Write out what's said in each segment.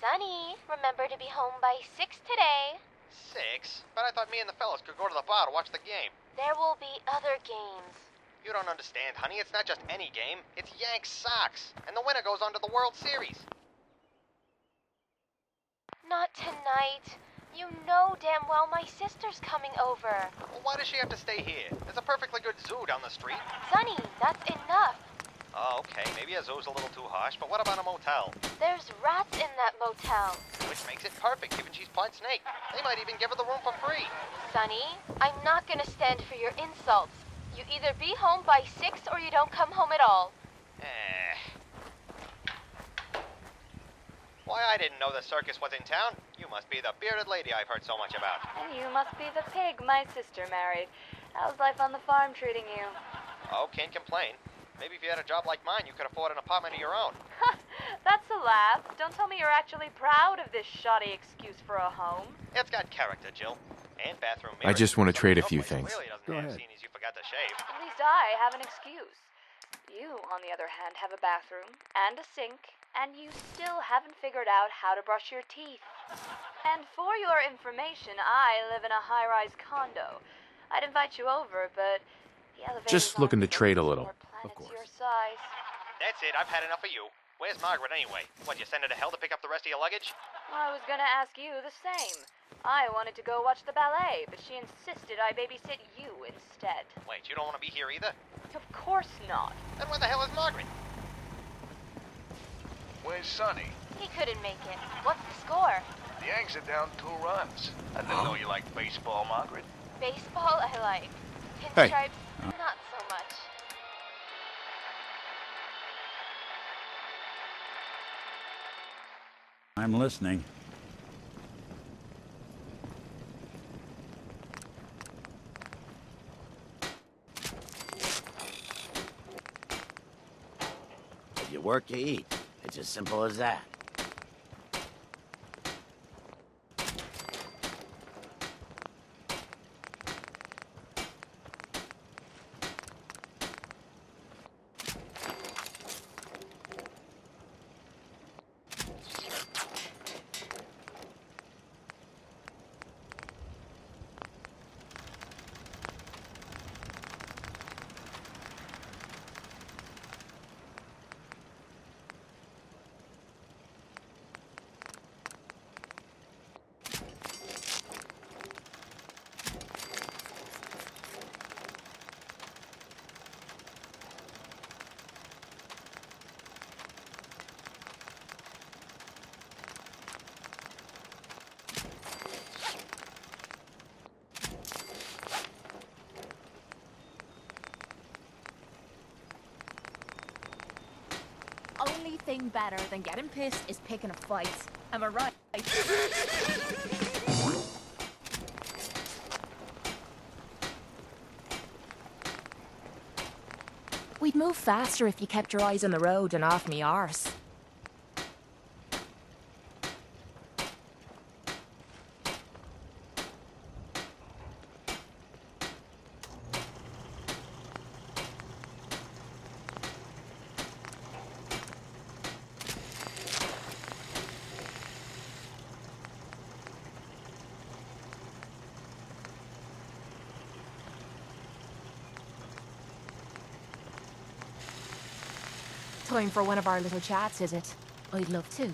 Sonny, remember to be home by 6 today. 6? But I thought me and the fellas could go to the bar to watch the game. There will be other games. You don't understand, honey. It's not just any game. It's Yanks Sox. And the winner goes on to the World Series. Not tonight. You know damn well my sister's coming over. Well, why does she have to stay here? There's a perfectly good zoo down the street. Sonny, that's enough. Oh, okay. Maybe a zoo's a little too harsh, but what about a motel? There's rats in that motel. Which makes it perfect, given she's part snake. They might even give her the room for free. Sonny, I'm not gonna stand for your insults. You either be home by 6 or you don't come home at all. Why, I didn't know the circus was in town. You must be the bearded lady I've heard so much about. And you must be the pig my sister married. How's life on the farm treating you? Oh, can't complain. Maybe if you had a job like mine, you could afford an apartment of your own. That's a laugh. Don't tell me you're actually proud of this shoddy excuse for a home. It's got character, Jill. And bathroom I mirrors. just want to trade a few things. Really doesn't Go have, ahead. seeing as you forgot to shave. At least I have an excuse. You, on the other hand, have a bathroom and a sink, and you still haven't figured out how to brush your teeth. And for your information, I live in a high-rise condo. I'd invite you over, but the elevator's Just looking to aren't trade a built little, for planets of course. your size. That's it. I've had enough of you. Where's Margaret anyway? What, you send her to hell to pick up the rest of your luggage? I was gonna ask you the same. I wanted to go watch the ballet, but she insisted I babysit you instead. Wait, you don't want to be here either? Of course not. Then where the hell is Margaret? Where's Sonny? He couldn't make it. What's the score? The Yanks are down 2 runs. I didn't know you liked baseball, Margaret. Baseball, I like. Hey. Pinstripes, not so much. I'm listening. If you work, you eat. It's as simple as that. Only thing better than getting pissed is picking a fight. Am I right? We'd move faster if you kept your eyes on the road and off me arse. Time for one of our little chats, is it? I'd love to.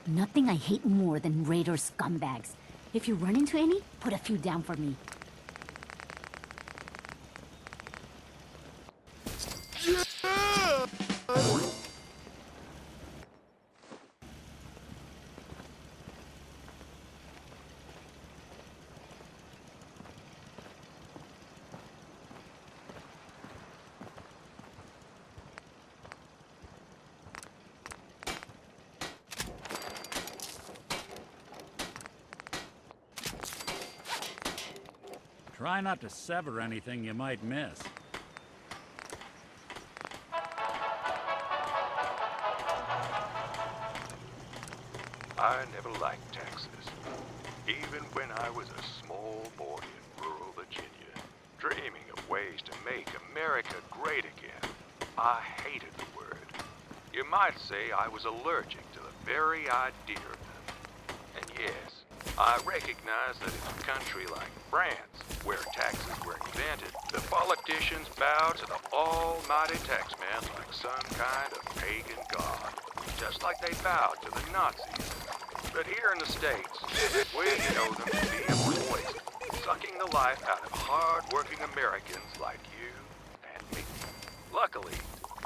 Nothing I hate more than raider scumbags. If you run into any, put a few down for me. Try not to sever anything you might miss. I never liked taxes. even when I was a small boy in rural Virginia, dreaming of ways to make America great again. I hated the word. You might say I was allergic to the very idea of them. And yes, I recognize that in a country like France, where taxes were invented, the politicians bow to the almighty taxman like some kind of pagan god, just like they bowed to the Nazis. But here in the States, we know them to be a poison, sucking the life out of hard-working Americans like you and me. Luckily,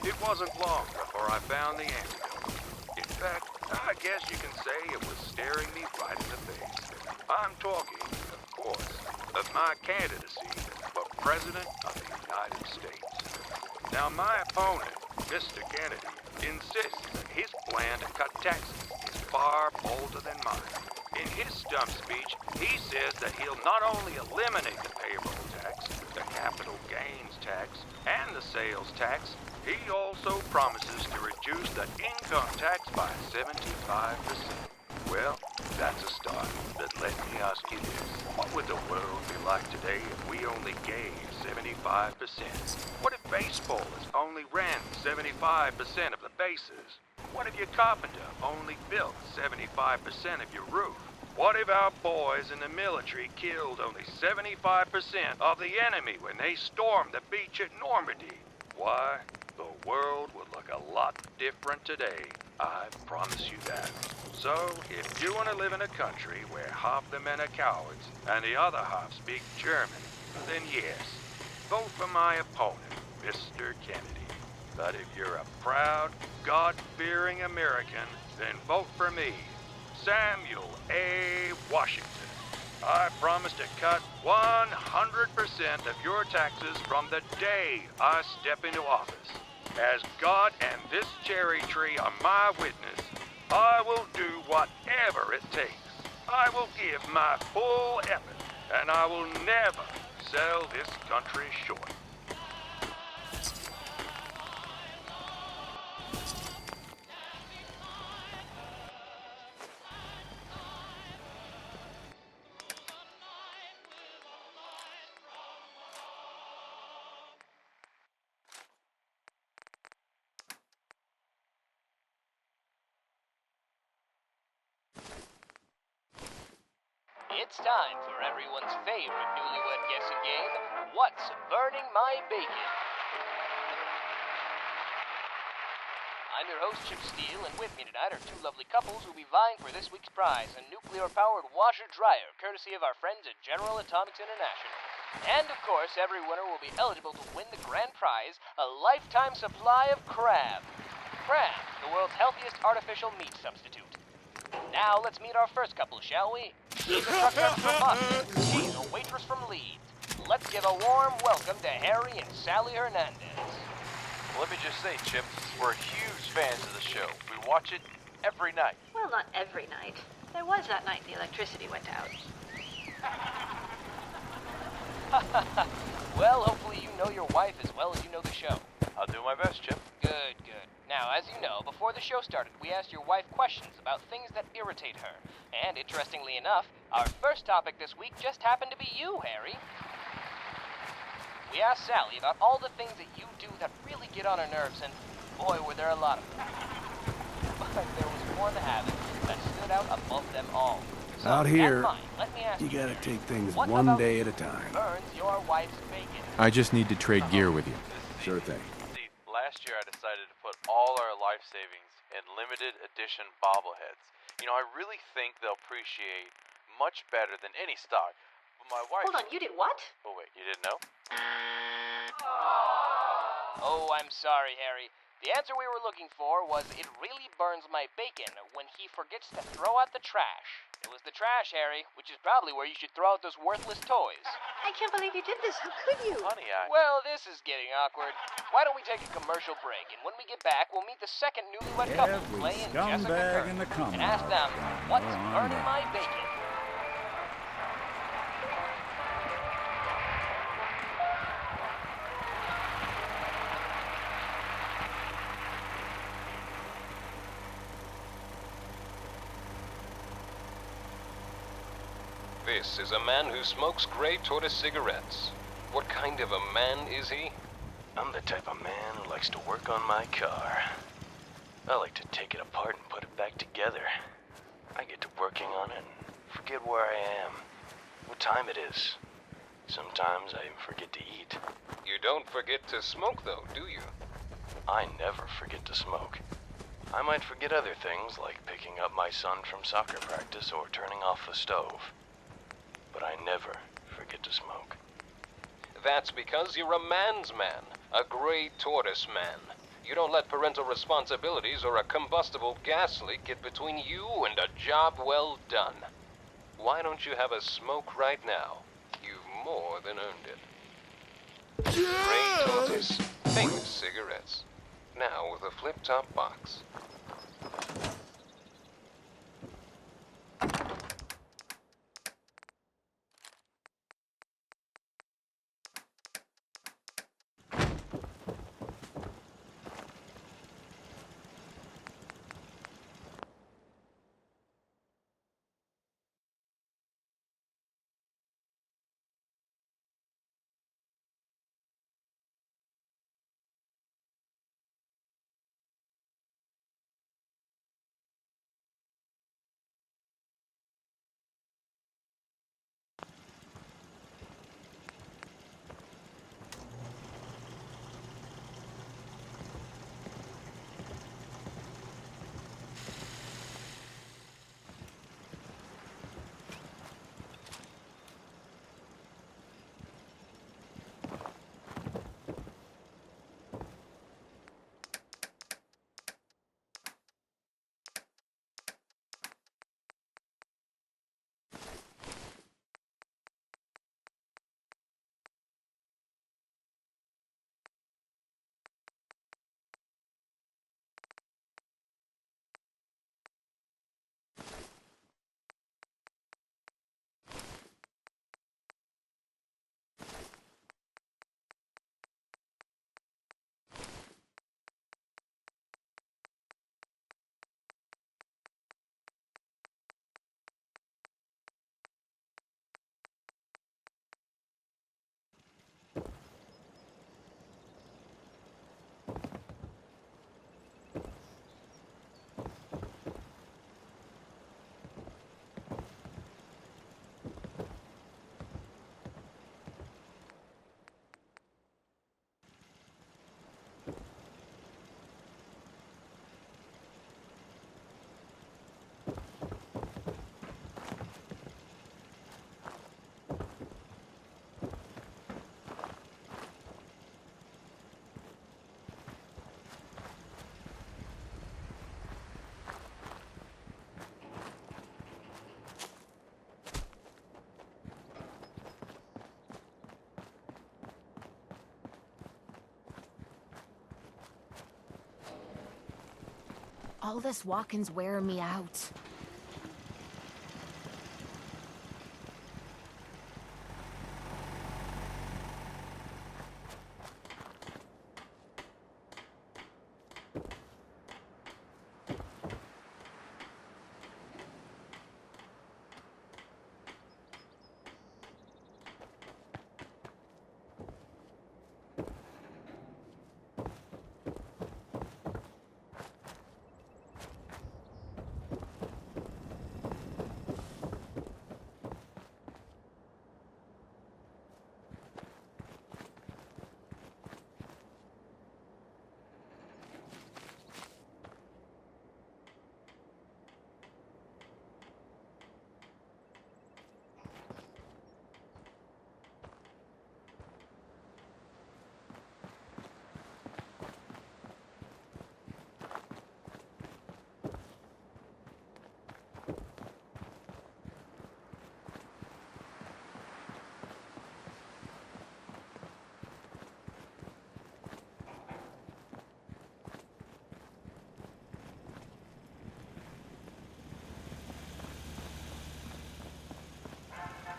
it wasn't long before I found the antidote. In fact, I guess you can say it was staring me right in the face. I'm talking, of course, of my candidacy for President of the United States. Now, my opponent, Mr. Kennedy, insists that his plan to cut taxes is far bolder than mine. In his stump speech, he says that he'll not only eliminate the payroll tax, the capital gains tax, and the sales tax, he also promises to reduce the income tax by 75%. Well, that's a start. But let me ask you this. What would the world be like today if we only gave 75%? What if baseballers only ran 75% of the bases? What if your carpenter only built 75% of your roof? What if our boys in the military killed only 75% of the enemy when they stormed the beach at Normandy? Why, the world would look a lot different today. I promise you that. So, if you want to live in a country where half the men are cowards and the other half speak German, then yes, vote for my opponent, Mr. Kennedy. But if you're a proud, God-fearing American, then vote for me, Samuel A. Washington. I promise to cut 100% of your taxes from the day I step into office. As God and this cherry tree are my witness, I will do whatever it takes. I will give my full effort, and I will never sell this country short. It's time for everyone's favorite newlywed guessing game, What's Burning My Bacon? I'm your host, Chip Steele, and with me tonight are two lovely couples who'll be vying for this week's prize, a nuclear-powered washer-dryer, courtesy of our friends at General Atomics International. And, of course, every winner will be eligible to win the grand prize, a lifetime supply of crab. Crab, the world's healthiest artificial meat substitute. Now, let's meet our first couple, shall we? He's a truck driver from Boston. She's a waitress from Leeds. Let's give a warm welcome to Harry and Sally Hernandez. Let me just say, Chip, we're huge fans of the show. We watch it every night. Well, not every night. There was that night the electricity went out. Well, hopefully you know your wife as well as you know the show. I'll do my best, Chip. Good, good. Now, as you know, before the show started, we asked your wife questions about things that irritate her. And interestingly enough, our first topic this week just happened to be you, Harry. We asked Sally about all the things that you do that really get on her nerves, and boy, were there a lot of them. But there was one habit that stood out above them all. So, Out here, mind, let me ask you gotta take things what one about day at a time. burns your wife's bacon? I just need to trade gear with you. Sure thing. See, last year I decided to put all our life savings in limited edition bobbleheads. You know, I really think they'll appreciate much better than any stock. But my wife... Hold on, you did what? Oh, wait, you didn't know? Oh, I'm sorry, Harry. The answer we were looking for was it really burns my bacon when he forgets to throw out the trash. It was the trash, Harry, which is probably where you should throw out those worthless toys. I can't believe you did this. How could you? Honey, Well, this is getting awkward. Why don't we take a commercial break, and when we get back, we'll meet the second newlywed couple, Every Clay and Jessica scumbag Kirk, in the and ask them, what's burning my bacon? This is a man who smokes gray tortoise cigarettes. What kind of a man is he? I'm the type of man who likes to work on my car. I like to take it apart and put it back together. I get to working on it and forget where I am, what time it is. Sometimes I even forget to eat. You don't forget to smoke, though, do you? I never forget to smoke. I might forget other things, like picking up my son from soccer practice or turning off the stove. But I never forget to smoke. That's because you're a man's man, a gray tortoise man. You don't let parental responsibilities or a combustible gas leak get between you and a job well done. Why don't you have a smoke right now? You've more than earned it. Gray Tortoise, famous cigarettes. Now with a flip-top box. All this walking's wearing me out.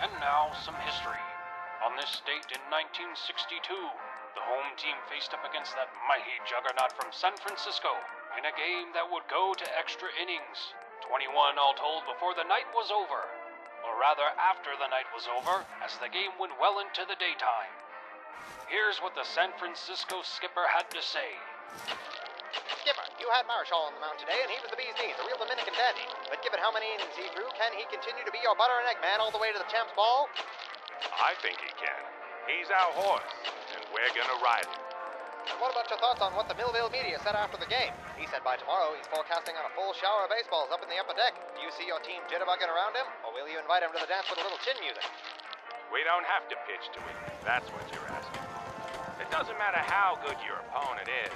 And now, some history. On this date in 1962, the home team faced up against that mighty juggernaut from San Francisco in a game that would go to extra innings. 21 all told before the night was over. A rather after the night was over, as the game went well into the daytime. Here's what the San Francisco skipper had to say. Skipper, you had Marshall on the mound today, and he was the bee's knees, a real Dominican dandy. But given how many innings he threw, can he continue to be your butter and egg man all the way to the champ's ball? I think he can. He's our horse, and we're gonna ride him. And what about your thoughts on what the Millville media said after the game? He said by tomorrow he's forecasting on a full shower of baseballs up in the upper deck. Do you see your team jitterbugging around him, or will you invite him to the dance with a little chin music? We don't have to pitch to him, if that's what you're asking. It doesn't matter how good your opponent is.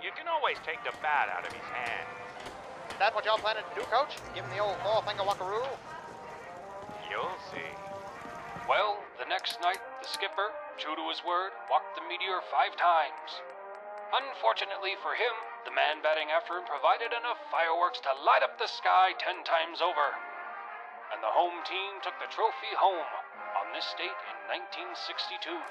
You can always take the bat out of his hand. Is that what y'all planning to do, Coach? Give him the old four-finger walkaroo? You'll see. Well, the next night, the skipper, true to his word, walked the meteor 5 times. Unfortunately for him, the man batting after him provided enough fireworks to light up the sky 10 times over. And the home team took the trophy home on this date in 1962.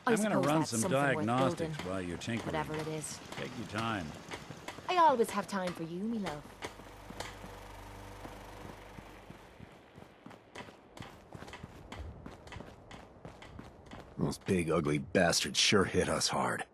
I'm going to suppose run that's some something worth diagnostics building, while you're tinkering. whatever it is. Take your time. I always have time for you, me love. Those big, ugly bastards sure hit us hard.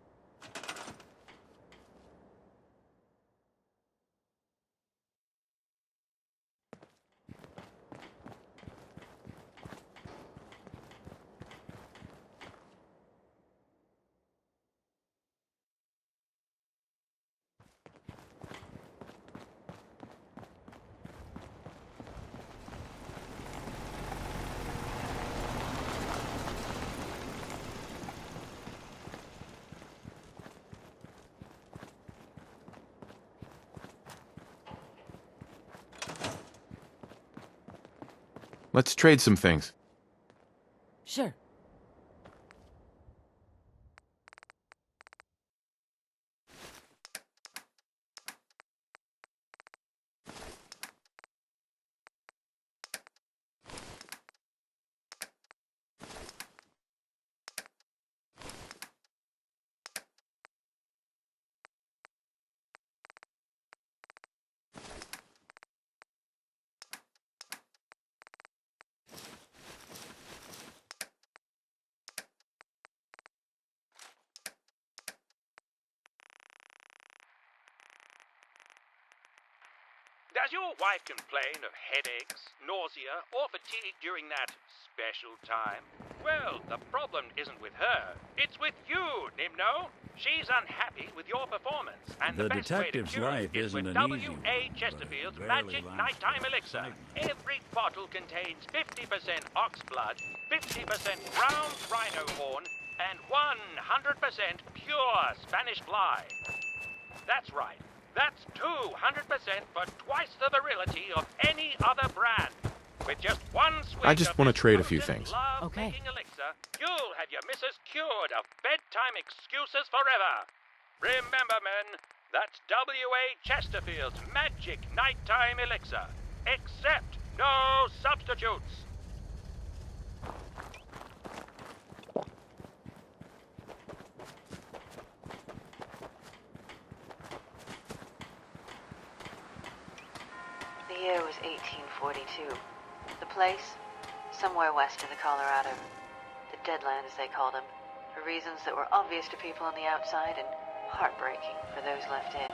Let's trade some things. Sure. Does your wife complain of headaches, nausea, or fatigue during that special time? Well, the problem isn't with her. It's with you, Nimno. She's unhappy with your performance, and the best way to detective's cure life it is isn't with an easy W.A. one, Chesterfield's but it barely Magic lasts Nighttime for Elixir. excitement. Every bottle contains 50% ox blood, 50% ground rhino horn, and 100% pure Spanish fly. That's right. That's 200% for twice the virility of any other brand. With just one swig I just of want to this trade a few potent things. love-making elixir, you'll have your missus cured of bedtime excuses forever. Remember, men, that's W.A. Chesterfield's Magic Nighttime Elixir. Except no substitutes. The year was 1842. The place? Somewhere west of the Colorado. The Deadlands, they called them. A for reasons that were obvious to people on the outside and heartbreaking for those left in.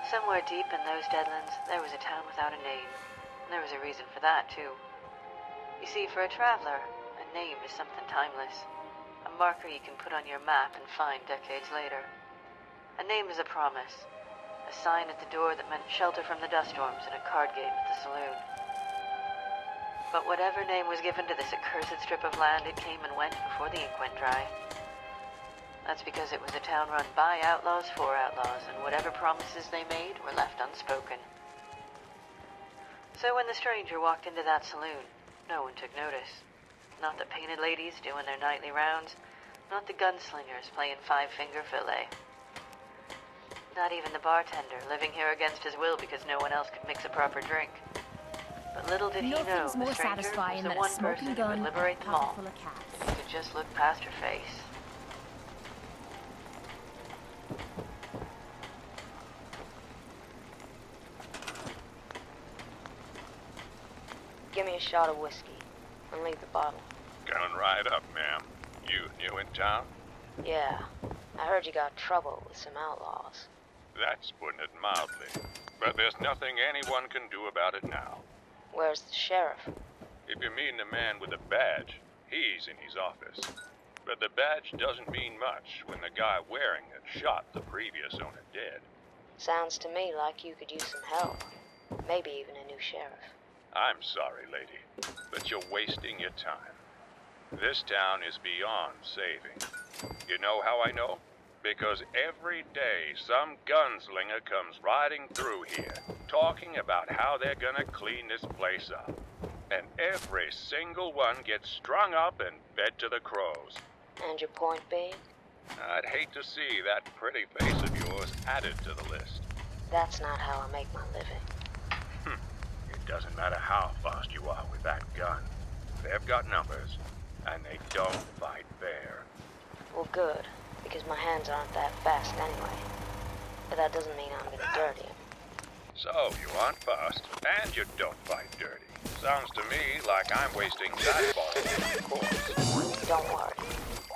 Somewhere deep in those deadlands, there was a town without a name, and there was a reason for that, too. You see, for a traveler, a name is something timeless, a marker you can put on your map and find decades later. A name is a promise, a sign at the door that meant shelter from the dust storms and a card game at the saloon. But whatever name was given to this accursed strip of land, it came and went before the ink went dry. That's because it was a town run by outlaws for outlaws, and whatever promises they made were left unspoken. So when the stranger walked into that saloon, no one took notice. Not the painted ladies doing their nightly rounds, not the gunslingers playing five-finger fillet. Not even the bartender, living here against his will because no one else could mix a proper drink. But little did he know, Nothing's the more stranger satisfying was the than a one smoking person who gun would and a liberate them pocket all. full of cats. He could just look past her face. Give me a shot of whiskey and leave the bottle. Coming right up, ma'am. You new in town? Yeah, I heard you got trouble with some outlaws. That's putting it mildly. But there's nothing anyone can do about it now. Where's the sheriff? If you mean the man with the badge, he's in his office. But the badge doesn't mean much when the guy wearing it shot the previous owner dead. Sounds to me like you could use some help. Maybe even a new sheriff. I'm sorry, lady, but you're wasting your time. This town is beyond saving. You know how I know? Because every day some gunslinger comes riding through here, talking about how they're gonna clean this place up. And every single one gets strung up and fed to the crows. And your point being? I'd hate to see that pretty face of yours added to the list. That's not how I make my living. It doesn't matter how fast you are with that gun. They've got numbers, and they don't fight fair. Well, good, because my hands aren't that fast anyway. But that doesn't mean I'm gonna dirty them. So, you aren't fast, and you don't fight dirty. Sounds to me like I'm wasting that ball on the course. Don't worry.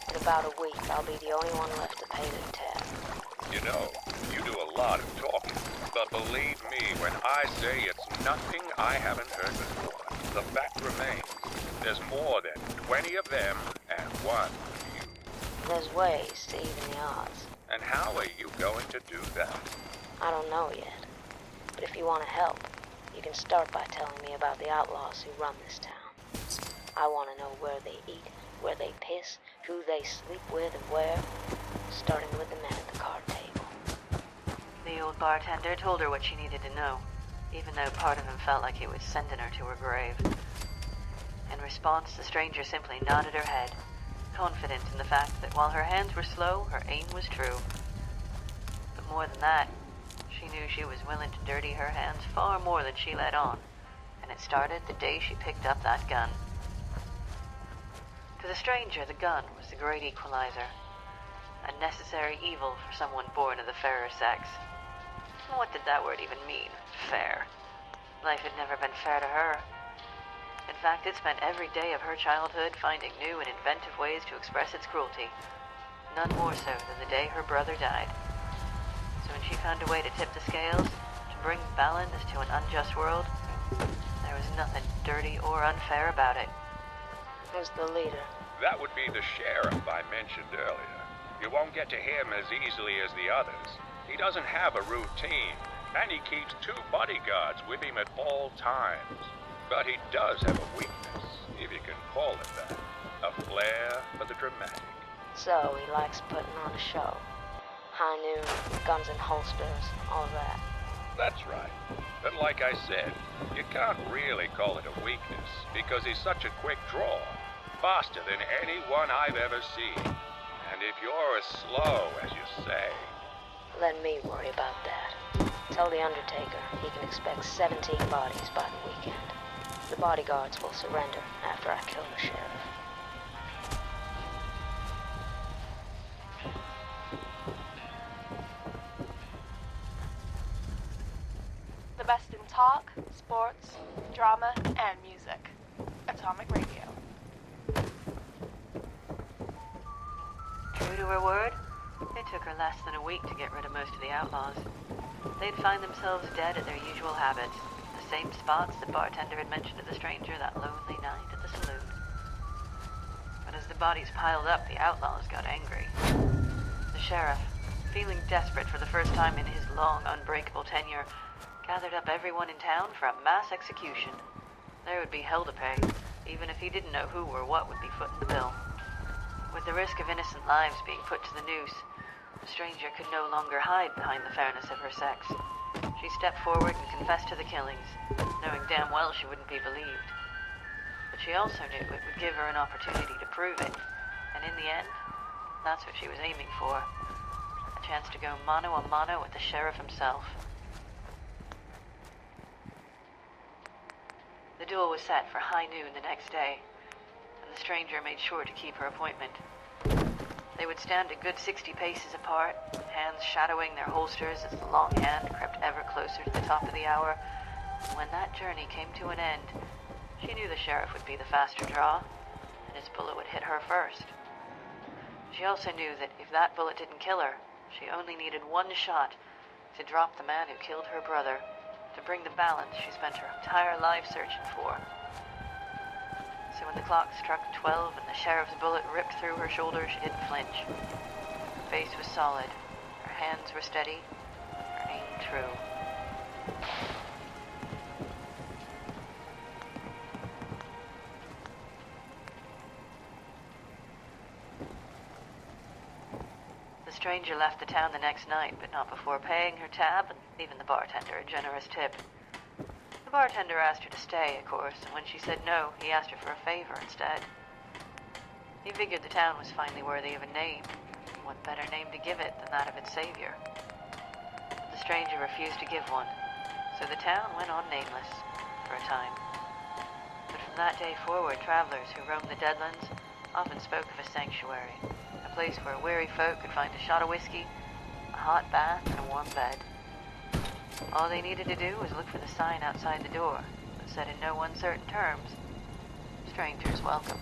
In about a week, I'll be the only one left to pay the tab. You know, you do a lot of talking, but believe me when I say it's nothing I haven't heard before. The fact remains, there's more than 20 of them and one of you. There's ways to even the odds. And how are you going to do that? I don't know yet. But if you want to help, you can start by telling me about the outlaws who run this town. I want to know where they eat, where they piss, who they sleep with and where, starting with the men at the card table. The old bartender told her what she needed to know, even though part of him felt like he was sending her to her grave. In response, the stranger simply nodded her head, confident in the fact that while her hands were slow, her aim was true. But more than that, she knew she was willing to dirty her hands far more than she let on, and it started the day she picked up that gun. To the stranger, the gun was the great equalizer, a necessary evil for someone born of the fairer sex. What did that word even mean, fair? Life had never been fair to her. In fact, it spent every day of her childhood finding new and inventive ways to express its cruelty, none more so than the day her brother died. So when she found a way to tip the scales, to bring balance to an unjust world, there was nothing dirty or unfair about it. Who's the leader? That would be the sheriff I mentioned earlier. You won't get to him as easily as the others. He doesn't have a routine, and he keeps 2 bodyguards with him at all times. But he does have a weakness, if you can call it that. A flair for the dramatic. So he likes putting on a show. High noon, guns and holsters, all that. That's right. But like I said, you can't really call it a weakness, because he's such a quick draw. Faster than anyone I've ever seen. And if you're as slow as you say... Let me worry about that. Tell the Undertaker he can expect 17 bodies by the weekend. The bodyguards will surrender after I kill the sheriff. The best in talk, sports, drama, and music. Atomic Radio. reward? It took her less than a week to get rid of most of the outlaws. They'd find themselves dead at their usual habits, the same spots the bartender had mentioned to the stranger that lonely night at the saloon. But as the bodies piled up, the outlaws got angry. The sheriff, feeling desperate for the first time in his long, unbreakable tenure, gathered up everyone in town for a mass execution. There would be hell to pay, even if he didn't know who or what would be footing the bill. With the risk of innocent lives being put to the noose, the stranger could no longer hide behind the fairness of her sex. She stepped forward and confessed to the killings, knowing damn well she wouldn't be believed. But she also knew it would give her an opportunity to prove it, and in the end, that's what she was aiming for. A chance to go mano a mano with the sheriff himself. The duel was set for high noon the next day, and the stranger made sure to keep her appointment. They would stand a good 60 paces apart, hands shadowing their holsters as the long hand crept ever closer to the top of the hour. And when that journey came to an end, she knew the sheriff would be the faster draw, and his bullet would hit her first. She also knew that if that bullet didn't kill her, she only needed one shot to drop the man who killed her brother, to bring the balance she spent her entire life searching for. So when the clock struck 12 and the sheriff's bullet ripped through her shoulder, she didn't flinch. Her face was solid, her hands were steady, her aim true. The stranger left the town the next night, but not before paying her tab and leaving the bartender a generous tip. The bartender asked her to stay, of course, and when she said no, he asked her for a favor instead. He figured the town was finally worthy of a name. What better name to give it than that of its savior? But the stranger refused to give one, so the town went on nameless for a time. But from that day forward, travelers who roamed the Deadlands often spoke of a sanctuary, a place where weary folk could find a shot of whiskey, a hot bath, and a warm bed. All they needed to do was look for the sign outside the door that said in no uncertain terms, "Strangers welcome."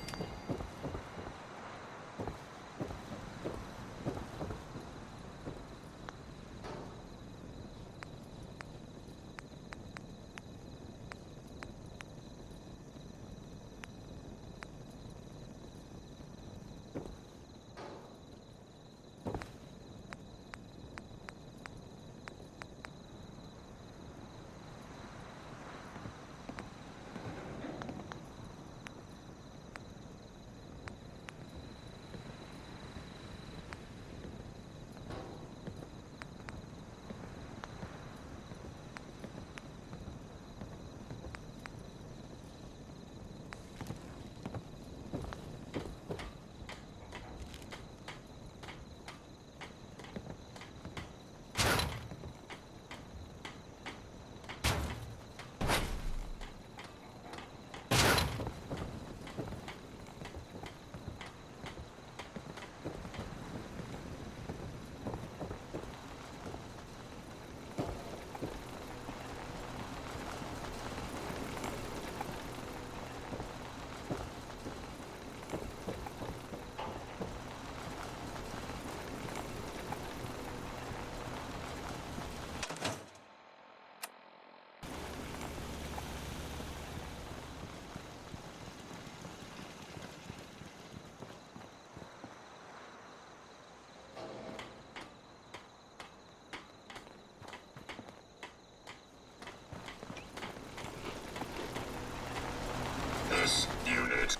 This unit.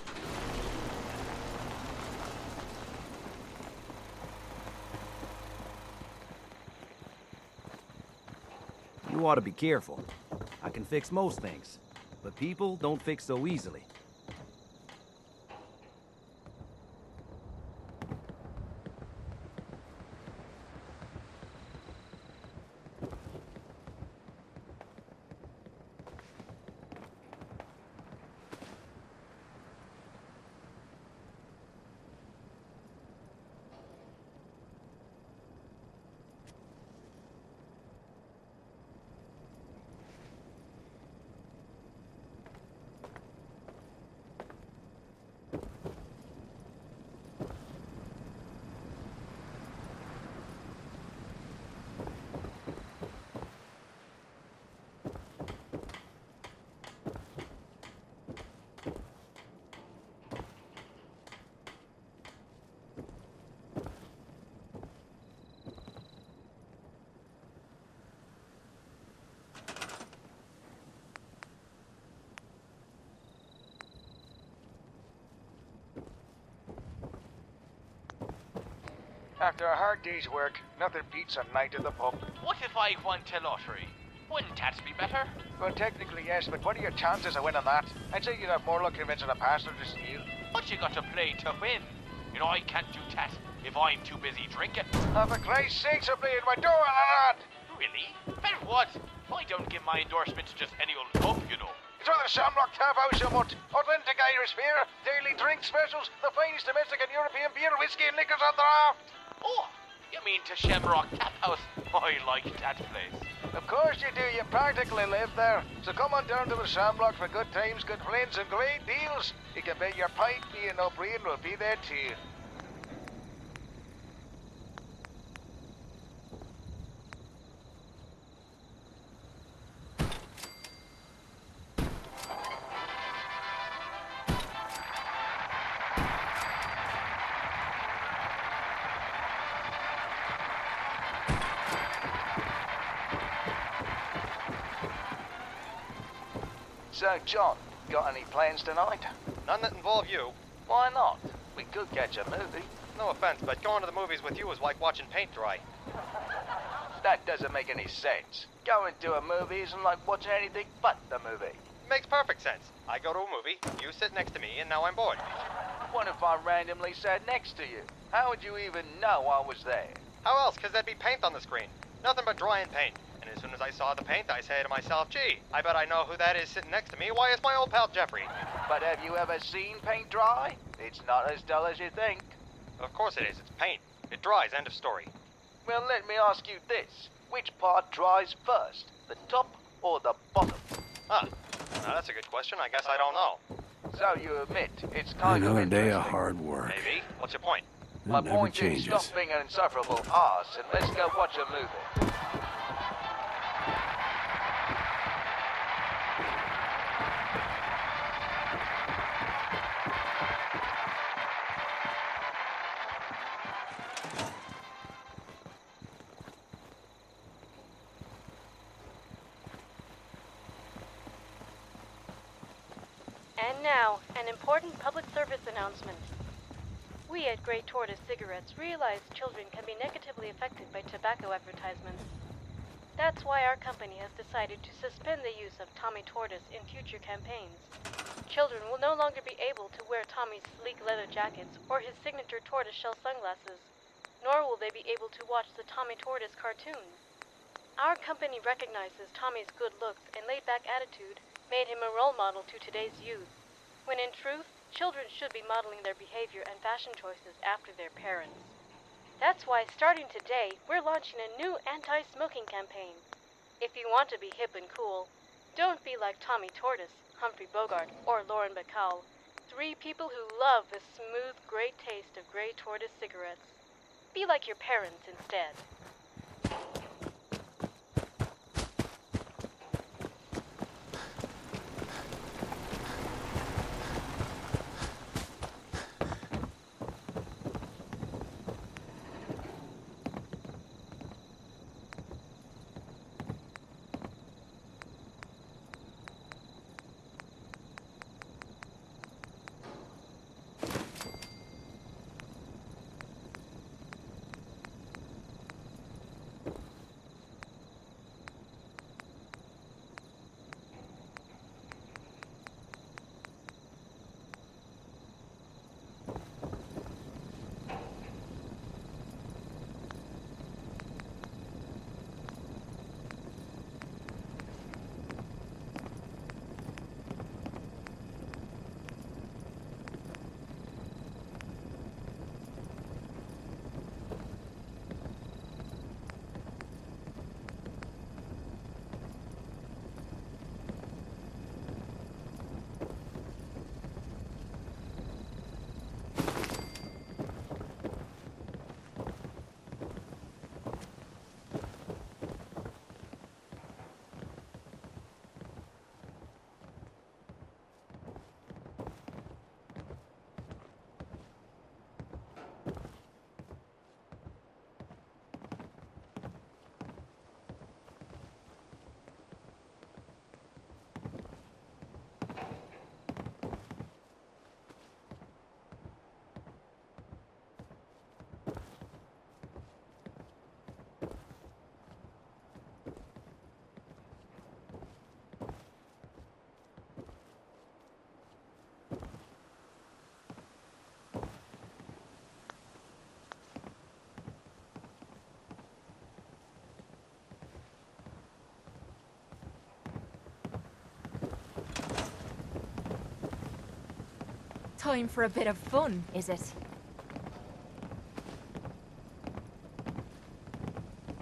You ought to be careful. I can fix most things, but people don't fix so easily. After a hard day's work, nothing beats a night at the pub. What if I won to lottery? Wouldn't that be better? Well, technically yes, but what are your chances of winning that? I'd say you'd have more luck convincing a pastor to steal. But you got to play to win. You know, I can't do that if I'm too busy drinking. Oh, for Christ's sakes, I'm in my door, lad! Really? Well, what? I don't give my endorsement to just any old pub, you know. It's rather Shamrock Tap House, you mutt. Authentic Irish beer, daily drink specials, the finest domestic and European beer, whiskey and liquors on draft. Oh, you mean to Shamrock Tap House? I like that place. Of course you do, you practically live there. So come on down to the Shamrock for good times, good friends, and great deals. You can bet your pint, me and O'Brien will be there too. So, John, got any plans tonight? None that involve you. Why not? We could catch a movie. No offense, but going to the movies with you is like watching paint dry. That doesn't make any sense. Going to a movie isn't like watching anything but the movie. Makes perfect sense. I go to a movie, you sit next to me, and now I'm bored. What if I randomly sat next to you? How would you even know I was there? How else? Because there'd be paint on the screen. Nothing but drying paint. And as soon as I saw the paint, I say to myself, gee, I bet I know who that is sitting next to me. Why, it's my old pal Jeffrey. But have you ever seen paint dry? It's not as dull as you think. Of course it is. It's paint. It dries. End of story. Well, let me ask you this. Which part dries first? The top or the bottom? Huh. Now, that's a good question. I guess I don't know. So you admit it's kind of Another day of interesting. hard work. Maybe. What's your point? My Never point is, changes. stop being an insufferable arse and let's go watch a movie. And now, an important public service announcement. We at Grey Tortoise Cigarettes realize children can be negatively affected by tobacco advertisements. That's why our company has decided to suspend the use of Tommy Tortoise in future campaigns. Children will no longer be able to wear Tommy's sleek leather jackets or his signature tortoiseshell sunglasses, nor will they be able to watch the Tommy Tortoise cartoons. Our company recognizes Tommy's good looks and laid-back attitude made him a role model to today's youth, when in truth, children should be modeling their behavior and fashion choices after their parents. That's why, starting today, we're launching a new anti-smoking campaign. If you want to be hip and cool, don't be like Tommy Tortoise, Humphrey Bogart, or Lauren Bacall, three people who love the smooth, great taste of Grey Tortoise cigarettes. Be like your parents instead. Time for a bit of fun, is it?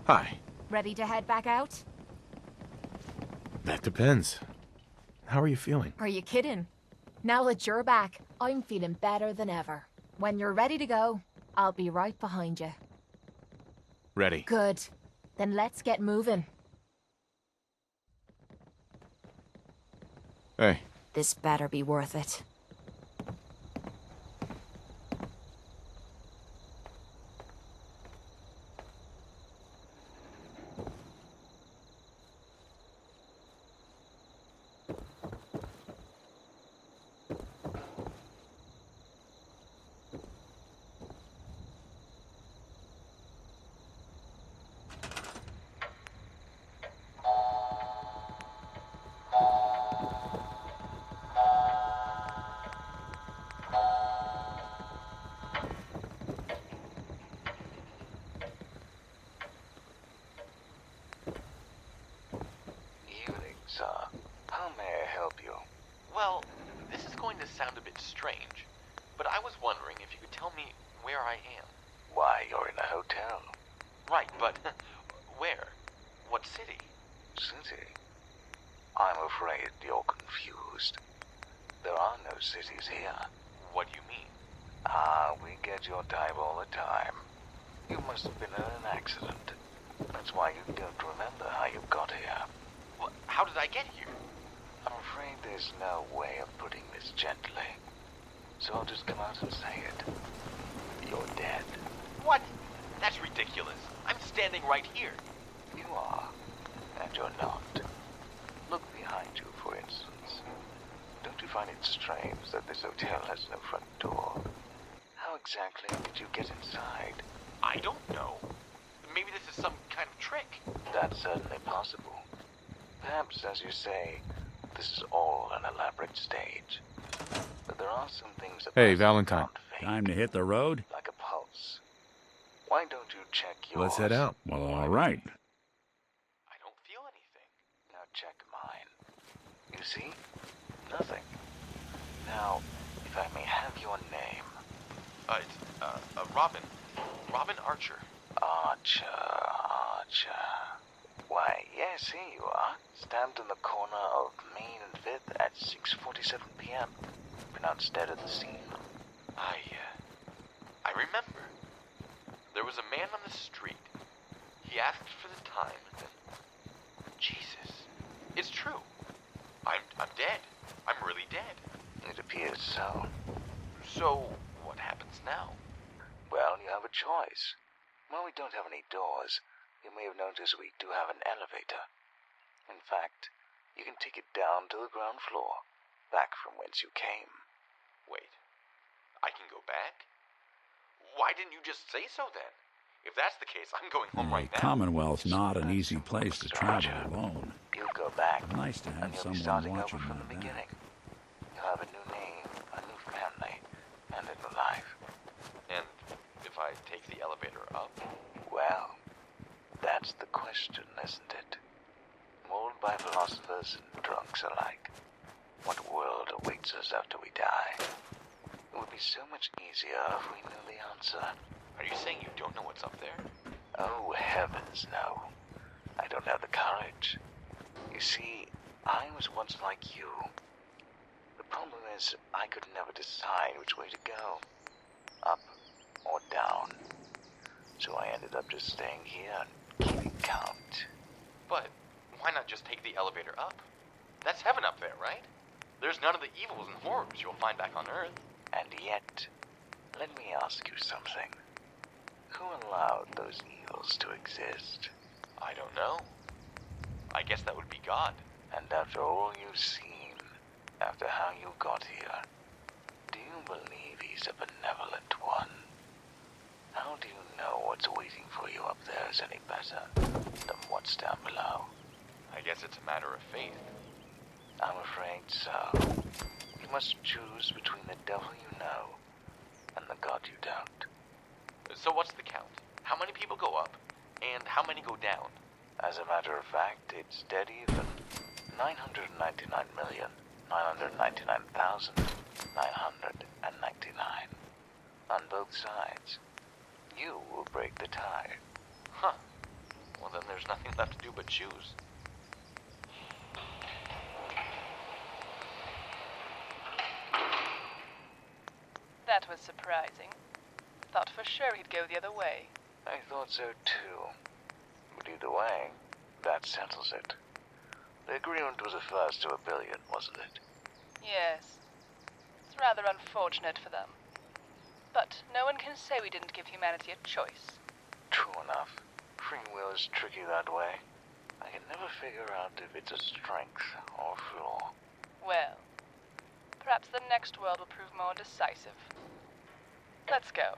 Hi. Ready to head back out? That depends. How are you feeling? Are you kidding? Now that you're back, I'm feeling better than ever. When you're ready to go, I'll be right behind you. Ready. Good. Then let's get moving. Hey. This better be worth it. How may I help you? Well, this is going to sound a bit strange, but I was wondering if you could tell me where I am. Why, you're in a hotel. Right, but where? What city? City? I'm afraid you're confused. There are no cities here. What do you mean? We get your type all the time. You must have been in an accident. That's why you don't remember how you got here. Well, how did I get here? I'm afraid there's no way of putting this gently. So I'll just come out and say it. You're dead. What? That's ridiculous. I'm standing right here. You are, and you're not. Look behind you, for instance. Don't you find it strange that this hotel has no front door? How exactly did you get inside? I don't know. Maybe this is some kind of trick. That's certainly possible. Perhaps, as you say, this is all an elaborate stage. But there are some things that Hey, Valentine. Time to hit the road? like a pulse. Why don't you check yours? Let's head out. Well, all right. I don't feel anything. Now check mine. You see? Nothing. Now, if I may have your name. It's, Robin. Robin Archer. Archer. Why, yes, here you are. Stamped in the corner of Main and 5th at 6:47 p.m. Pronounced dead at the scene. I remember. There was a man on the street. He asked for the time, and then... Jesus. It's true. I'm dead. I'm really dead. It appears so. So, what happens now? Well, you have a choice. While we don't have any doors, you may have noticed we do have an elevator. In fact, you can take it down to the ground floor, back from whence you came. Wait. I can go back? Why didn't you just say so then? If that's the case, I'm going home right now. Commonwealth's not an easy place to travel alone. You'll go back. Nice to have and you'll be someone starting watching over from my the back. beginning. You'll have a new name, a new family, and a new life. And if I take the elevator up? Well, that's the question, isn't it? Molded by philosophers and drunks alike. What world awaits us after we die? It would be so much easier if we knew the answer. Are you saying you don't know what's up there? Oh, heavens, no. I don't have the courage. You see, I was once like you. The problem is, I could never decide which way to go. Up or down. So I ended up just staying here and keeping count. But why not just take the elevator up? That's heaven up there, right? There's none of the evils and horrors you'll find back on Earth. And yet, let me ask you something. Who allowed those evils to exist? I don't know. I guess that would be God. And after all you've seen, after how you got here, do you believe he's a benevolent one? How do you know what's waiting for you up there is any better than what's down below? I guess it's a matter of faith. I'm afraid so. You must choose between the devil you know and the God you don't. So what's the count? How many people go up, and how many go down? As a matter of fact, it's dead even. 999,999,000. $999. On both sides. You will break the tie. Huh. Well, then there's nothing left to do but choose. That was surprising. Thought for sure he'd go the other way. I thought so too. But either way, that settles it. The agreement was a first to $1 billion, wasn't it? Yes. It's rather unfortunate for them. But no one can say we didn't give humanity a choice. True enough. Free will is tricky that way. I can never figure out if it's a strength or a flaw. Well, perhaps the next world will prove more decisive. Let's go.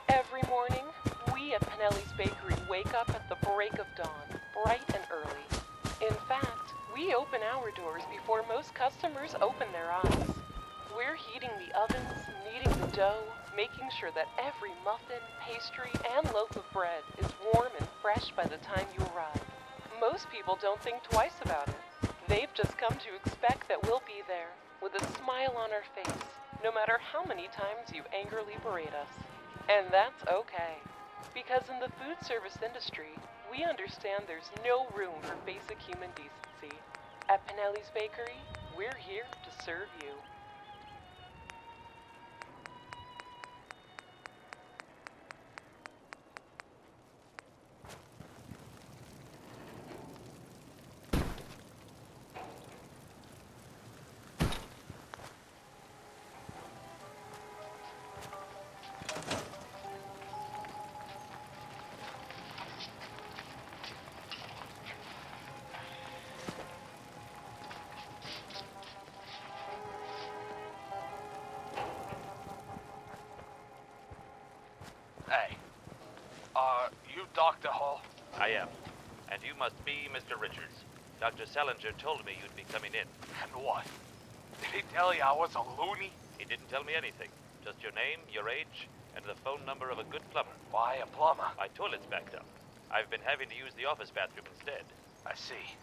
Every morning, we at Pinelli's Bakery wake up at the break of dawn, bright and early. In fact, we open our doors before most customers open their eyes. We're heating the ovens, kneading the dough, making sure that every muffin, pastry, and loaf of bread is warm and fresh by the time you arrive. Most people don't think twice about it. They've just come to expect that we'll be there, with a smile on our face, no matter how many times you angrily berate us. And that's okay, because in the food service industry, we understand there's no room for basic human decency. At Pinelli's Bakery, we're here to serve you. you Dr. Hall? I am. And you must be Mr. Richards. Dr. Salinger told me you'd be coming in. And what? Did he tell you I was a loony? He didn't tell me anything. Just your name, your age, and the phone number of a good plumber. Why a plumber? My toilet's backed up. I've been having to use the office bathroom instead. I see.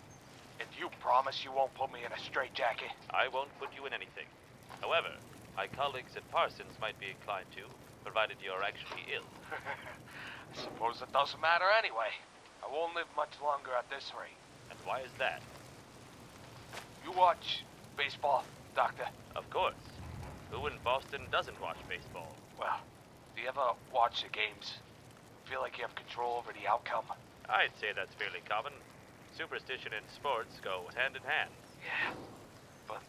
And you promise you won't put me in a straitjacket? I won't put you in anything. However, my colleagues at Parsons might be inclined to, provided you're actually ill. I suppose it doesn't matter anyway. I won't live much longer at this rate. And why is that? You watch baseball, Doctor? Of course. Who in Boston doesn't watch baseball? Well, do you ever watch the games? Feel like you have control over the outcome? I'd say that's fairly common. Superstition and sports go hand in hand. Yeah, but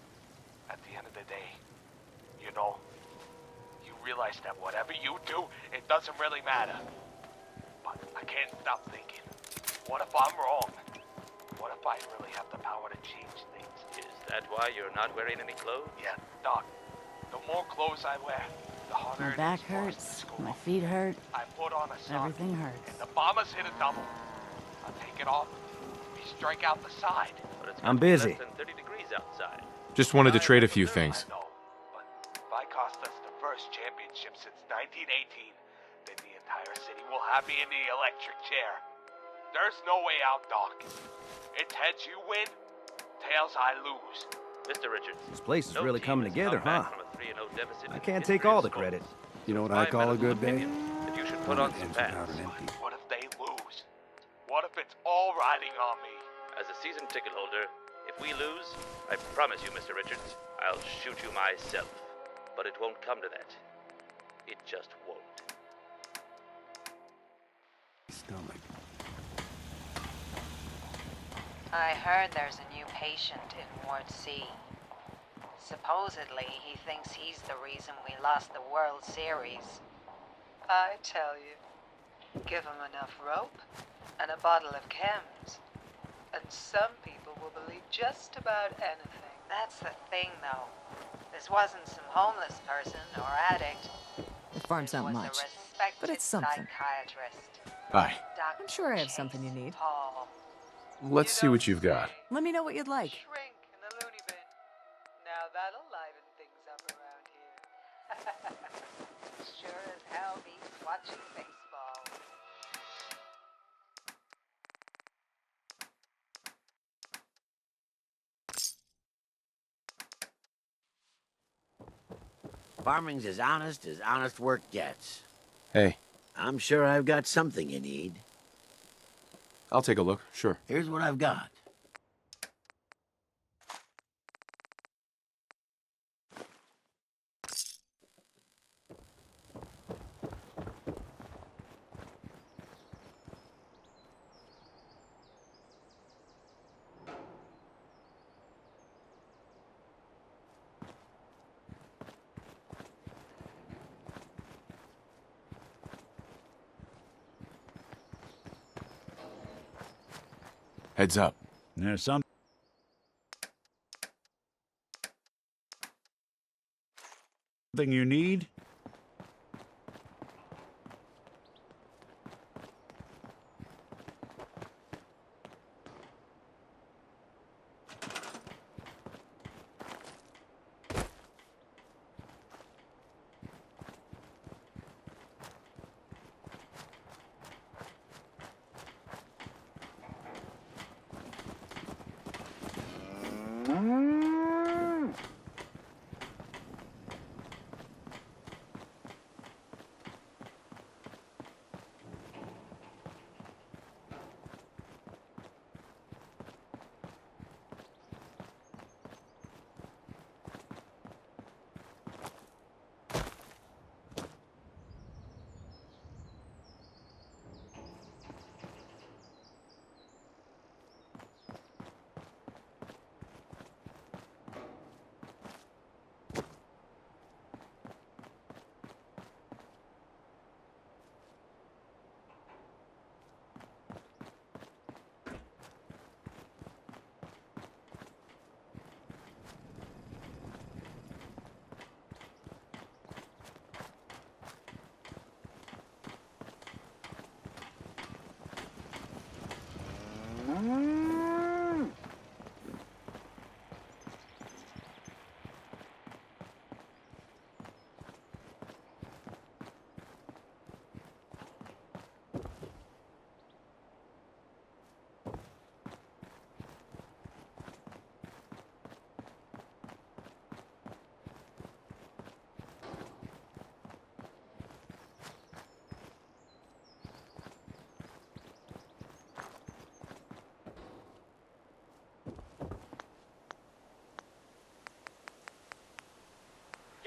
at the end of the day, you know, you realize that whatever you do, it doesn't really matter. But I can't stop thinking, what if I'm wrong? What if I really have the power to change things? Is that why you're not wearing any clothes? Yeah, Doc, the more clothes I wear, the harder My back hurts, my feet hurt, I put on a sock, everything hurts. and the bombers hit a double. I take it off, we strike out the side. But it's I'm busy. less than 30 degrees outside. Just wanted to trade a few things. If I cost us the first championship since 1918, then the entire city will have me in the electric chair. There's no way out, Doc. It's heads you win, tails I lose. Mr. Richards, This place is really coming together, huh? from a 3-0 deficit I can't take all the credit. You know what I call a good day? that you should put on some pants. What if they lose? What if it's all riding on me? As a season ticket holder, if we lose, I promise you, Mr. Richards, I'll shoot you myself. But it won't come to that. It just won't. Stomach. I heard there's a new patient in Ward C. Supposedly, he thinks he's the reason we lost the World Series. I tell you, give him enough rope and a bottle of chems, and some people will believe just about anything. That's the thing, though. This wasn't some homeless person or addict. The farm's not much, but it's something. Psychiatrist. Hi. I'm sure I have something you need. Paul. Let's see what you've got. Let me know what you'd like. Shrink in the loony bin. Now that'll liven things up around here. Sure as hell beats watching baseball. Farming's as honest work gets. Hey, I'm sure I've got something you need. I'll take a look, sure. Here's what I've got. Heads up. There's something you need?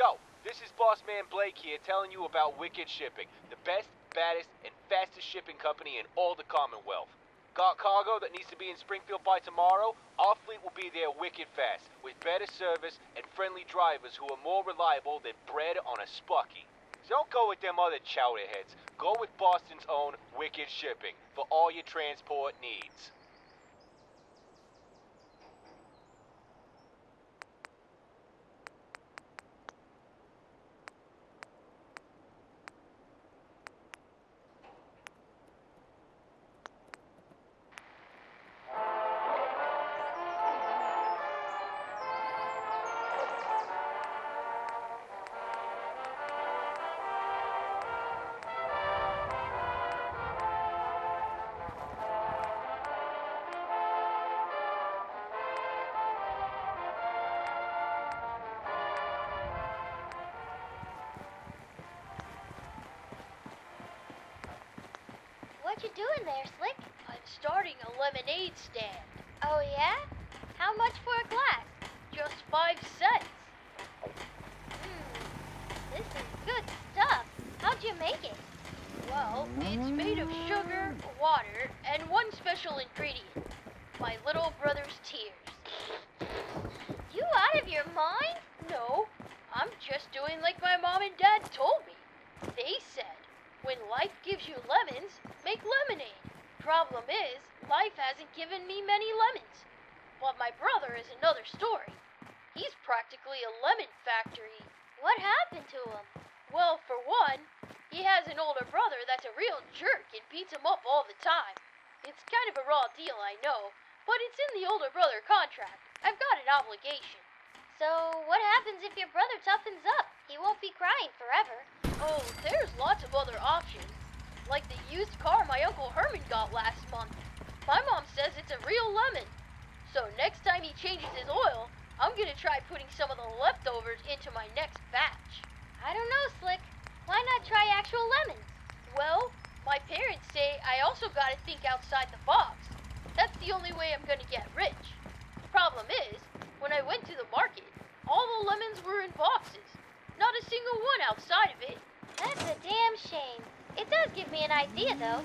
Yo, this is Boss Man Blake here telling you about Wicked Shipping, the best, baddest, and fastest shipping company in all the Commonwealth. Got cargo that needs to be in Springfield by tomorrow? Our fleet will be there wicked fast, with better service and friendly drivers who are more reliable than bread on a spucky. So don't go with them other chowderheads. Go with Boston's own Wicked Shipping for all your transport needs. What you doing there, Slick? I'm starting a lemonade stand. Oh, yeah? How much for a glass? Just 5 cents. This is good stuff. How'd you make it? Well, it's made of sugar, water, and one special ingredient. My little brother's tears. You out of your mind? No, I'm just doing like my mom and dad told me. They said, when life gives you lemons, make lemonade. Problem is, life hasn't given me many lemons. But my brother is another story. He's practically a lemon factory. What happened to him? Well, for one, he has an older brother that's a real jerk and beats him up all the time. It's kind of a raw deal, I know, but it's in the older brother contract. I've got an obligation. So, what happens if your brother toughens up? He won't be crying forever. Oh, there's lots of other options. Like the used car my Uncle Herman got last month. My mom says it's a real lemon. So next time he changes his oil, I'm gonna try putting some of the leftovers into my next batch. I don't know, Slick. Why not try actual lemons? Well, my parents say I also gotta think outside the box. That's the only way I'm gonna get rich. Problem is, when I went to the market, all the lemons were in boxes. Not a single one outside of it. That's a damn shame. It does give me an idea, though.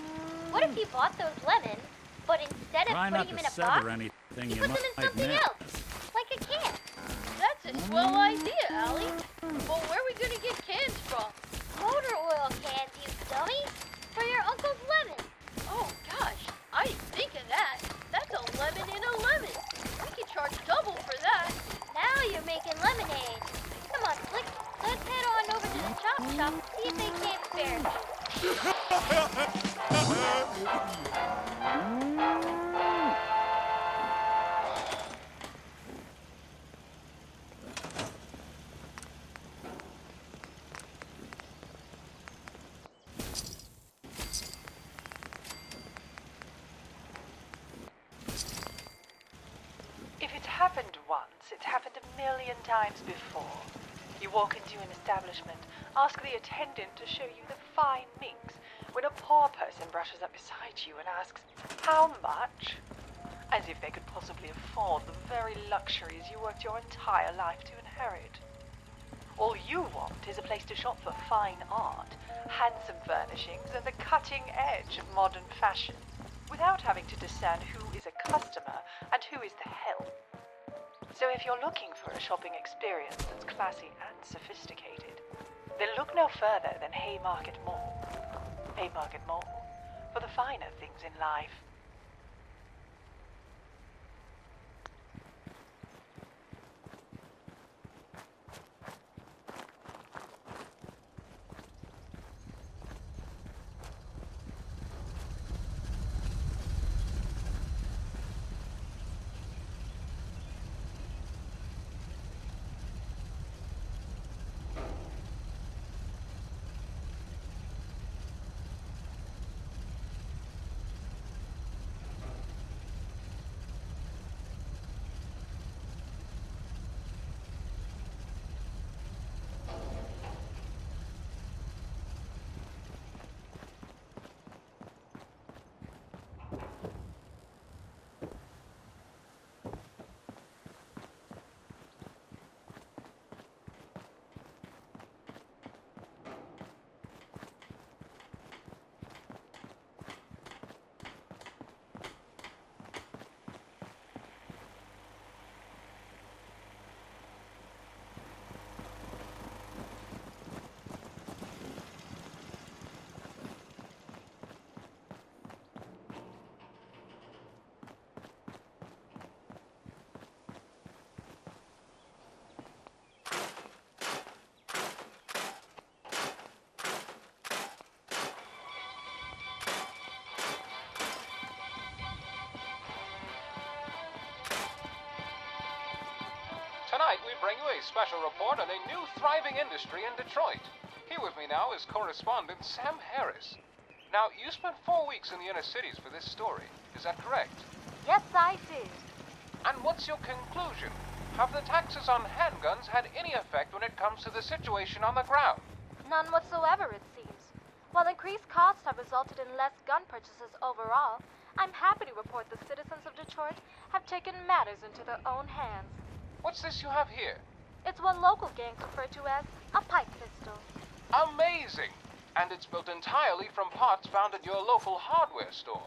What if you bought those lemons, but instead of Try not putting them to in a sever box, anything you you put them in might something miss. else, like a can? That's a swell idea, Allie. But where are we gonna get cans from? Motor oil cans, you dummy! For your uncle's lemon. Oh gosh, I didn't think of that. That's a lemon in a lemon. We could charge double for that. Now you're making lemonade. Come on, Slick. Let's head on over to the chop shop and see if they can't spare me. If it's happened once, it's happened a million times before. You walk into an establishment, ask the attendant to show you the fine minks, when a poor person brushes up beside you and asks, "How much?" As if they could possibly afford the very luxuries you worked your entire life to inherit. All you want is a place to shop for fine art, handsome furnishings, and the cutting edge of modern fashion, without having to discern who is a customer and who is the help. So if you're looking for a shopping experience that's classy and sophisticated, then look no further than Haymarket Mall. Haymarket Mall, for the finer things in life. Tonight, we bring you a special report on a new thriving industry in Detroit. Here with me now is correspondent Sam Harris. Now, you spent 4 weeks in the inner cities for this story. Is that correct? Yes, I did. And what's your conclusion? Have the taxes on handguns had any effect when it comes to the situation on the ground? None whatsoever, it seems. While increased costs have resulted in less gun purchases overall, I'm happy to report the citizens of Detroit have taken matters into their own hands. What's this you have here? It's what local gangs refer to as a pipe pistol. Amazing! And it's built entirely from parts found at your local hardware store.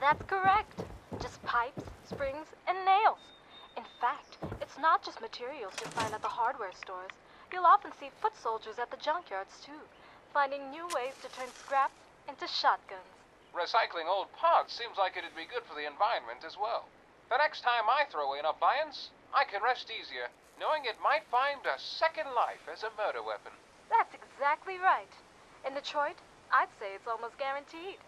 That's correct. Just pipes, springs, and nails. In fact, it's not just materials you find at the hardware stores. You'll often see foot soldiers at the junkyards, too, finding new ways to turn scrap into shotguns. Recycling old parts seems like it'd be good for the environment as well. The next time I throw away an appliance, I can rest easier, knowing it might find a second life as a murder weapon. That's exactly right. In Detroit, I'd say it's almost guaranteed.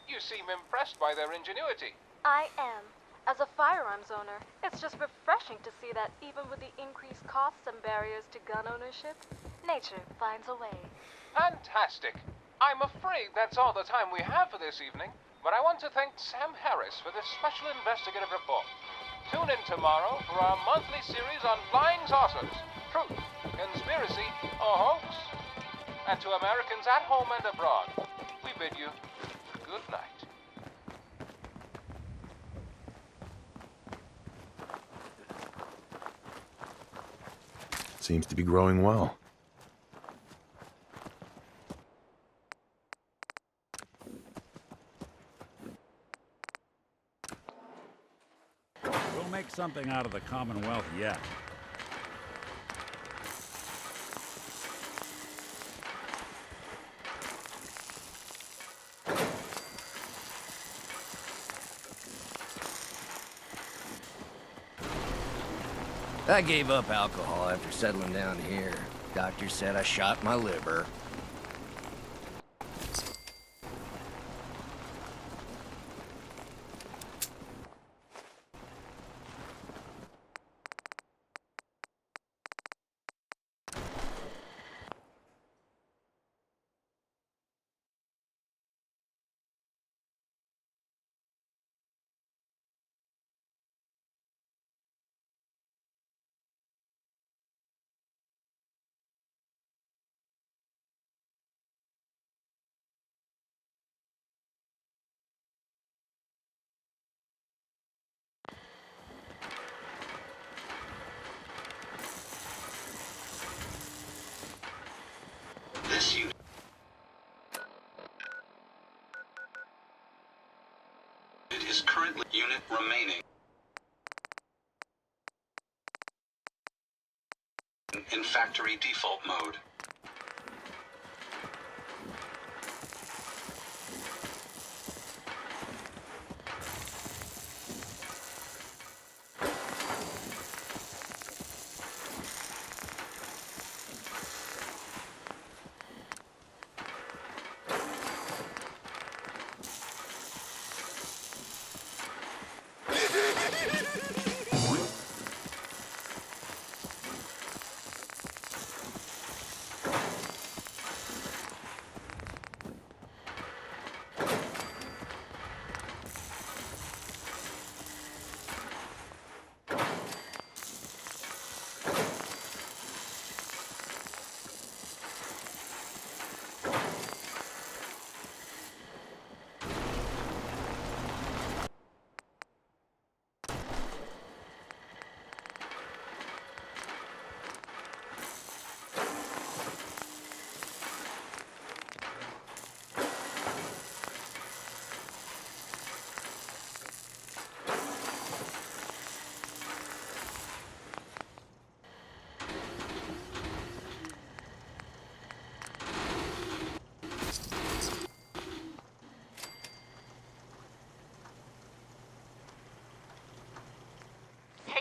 You seem impressed by their ingenuity. I am. As a firearms owner, it's just refreshing to see that even with the increased costs and barriers to gun ownership, nature finds a way. Fantastic. I'm afraid that's all the time we have for this evening, but I want to thank Sam Harris for this special investigative report. Tune in tomorrow for our monthly series on flying saucers, truth, conspiracy, or hoax. And to Americans at home and abroad, we bid you good night. Seems to be growing well. We'll make something out of the Commonwealth yet. I gave up alcohol after settling down here. Doctor said I shot my liver. This unit is currently unit remaining in factory default mode.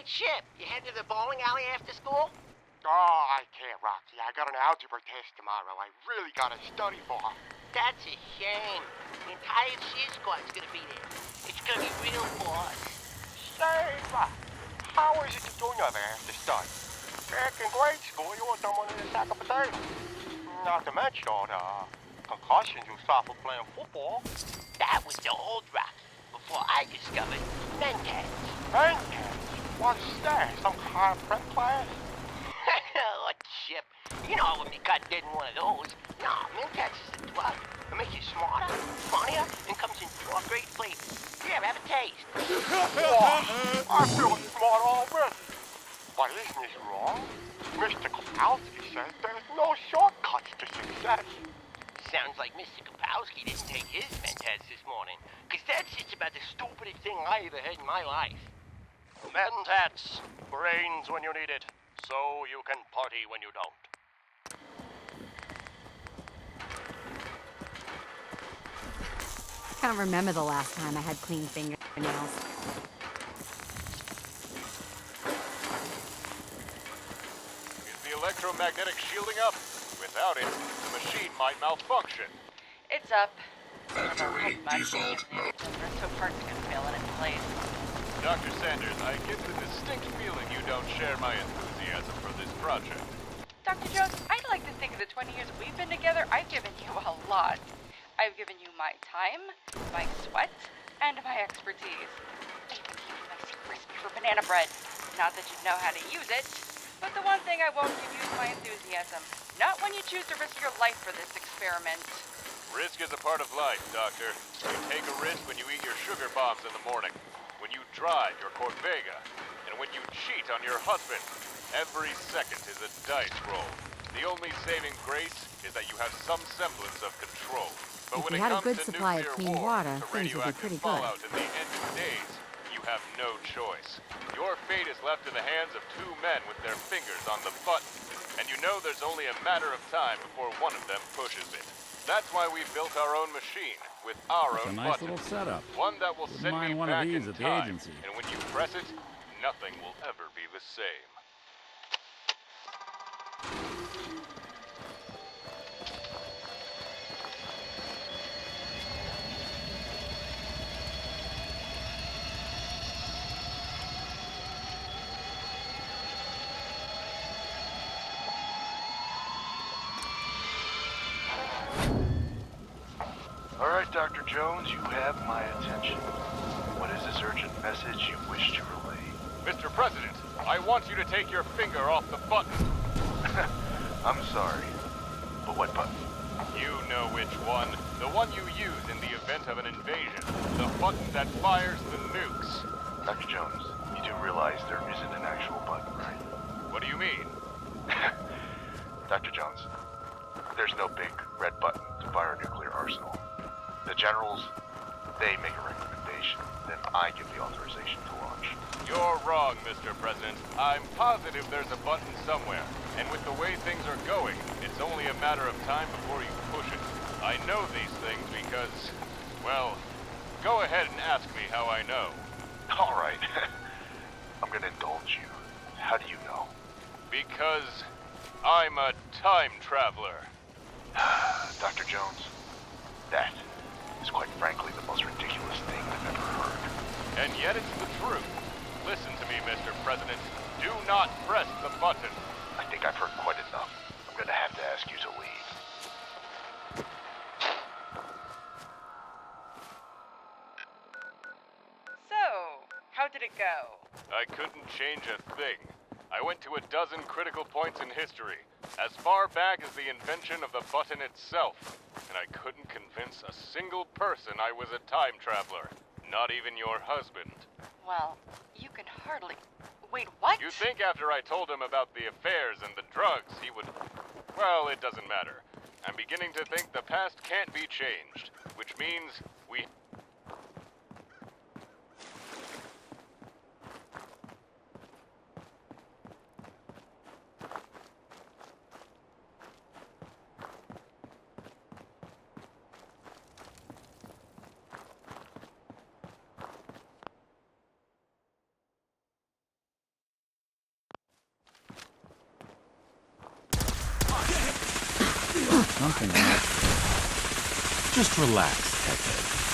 Chip, you head to the bowling alley after school? Oh, I can't, Roxy. I got an algebra test tomorrow. I really gotta study for. That's a shame. The entire cheer squad's gonna be there. It's gonna be real boss. Say, how is it you're doing over after study? Back in grade school, you were someone in a sack of potatoes. Not to mention all the concussions you suffered playing football. That was the old Rocky, before I discovered Mentats. Mentats? What's that? Some kind of prep class? Oh, Chip. You know when you got dead in one of those. No, Mentats is a drug. It makes you smarter, funnier, and comes in 4 great flavors. Here, have a taste. I feel smart already. But isn't this wrong? Mr. Kowalski says there's no shortcuts to success. Sounds like Mr. Kapowski didn't take his Mentats this morning, because that's just about the stupidest thing I ever had in my life. Mentats. Brains when you need it, so you can party when you don't. Can't remember the last time I had clean fingernails. Is the electromagnetic shielding up? Without it, the machine might malfunction. It's up. Factory default mode. So parts can fail in its place. Dr. Sanders, I get the distinct feeling you don't share my enthusiasm for this project. Dr. Jones, I'd like to think of the 20 years we've been together, I've given you a lot. I've given you my time, my sweat, and my expertise. I even gave you my secret recipe for banana bread. Not that you'd know how to use it, but the one thing I won't give you is my enthusiasm. Not when you choose to risk your life for this experiment. Risk is a part of life, Doctor. You take a risk when you eat your sugar bombs in the morning, when you drive your Corvega, and when you cheat on your husband. Every second is a dice roll. The only saving grace is that you have some semblance of control. But If when we it had a comes good to supply of nuclear clean war, water, to things would be radioactive pretty good. fallout in the end of days, you have no choice. Your fate is left in the hands of 2 men with their fingers on the button, and you know there's only a matter of time before one of them pushes it. That's why we built our own machine, with our It's a own nice button. little setup. One that will Wouldn't send me mind one of back these in at the time, agency. and when you press it, nothing will ever be the same. All right, Dr. Jones, you have my attention. What is this urgent message you wish to relay? Mr. President, I want you to take your finger off the button. I'm sorry, but what button? You know which one. The one you use in the event of an invasion. The button that fires the nukes. Dr. Jones, you do realize there isn't an actual button, right? What do you mean? Dr. Jones, there's no big red button to fire a nuclear arsenal. The generals, they make a recommendation, then I give the authorization to launch. You're wrong, Mr. President. I'm positive there's a button somewhere. And with the way things are going, it's only a matter of time before you push it. I know these things because, well, go ahead and ask me how I know. All right. I'm gonna indulge you. How do you know? Because I'm a time traveler. Dr. Jones, that is quite frankly the most ridiculous thing I've ever heard. And yet it's the truth. Listen to me, Mr. President. Do not press the button. I think I've heard quite enough. I'm gonna have to ask you to leave. So, how did it go? I couldn't change a thing. I went to a dozen critical points in history, as far back as the invention of the button itself, and I couldn't convince a single person I was a time traveler, not even your husband. Well, you can hardly... Wait, what? You think after I told him about the affairs and the drugs, he would... Well, it doesn't matter. I'm beginning to think the past can't be changed, which means we... Something else. Just relax, Ted.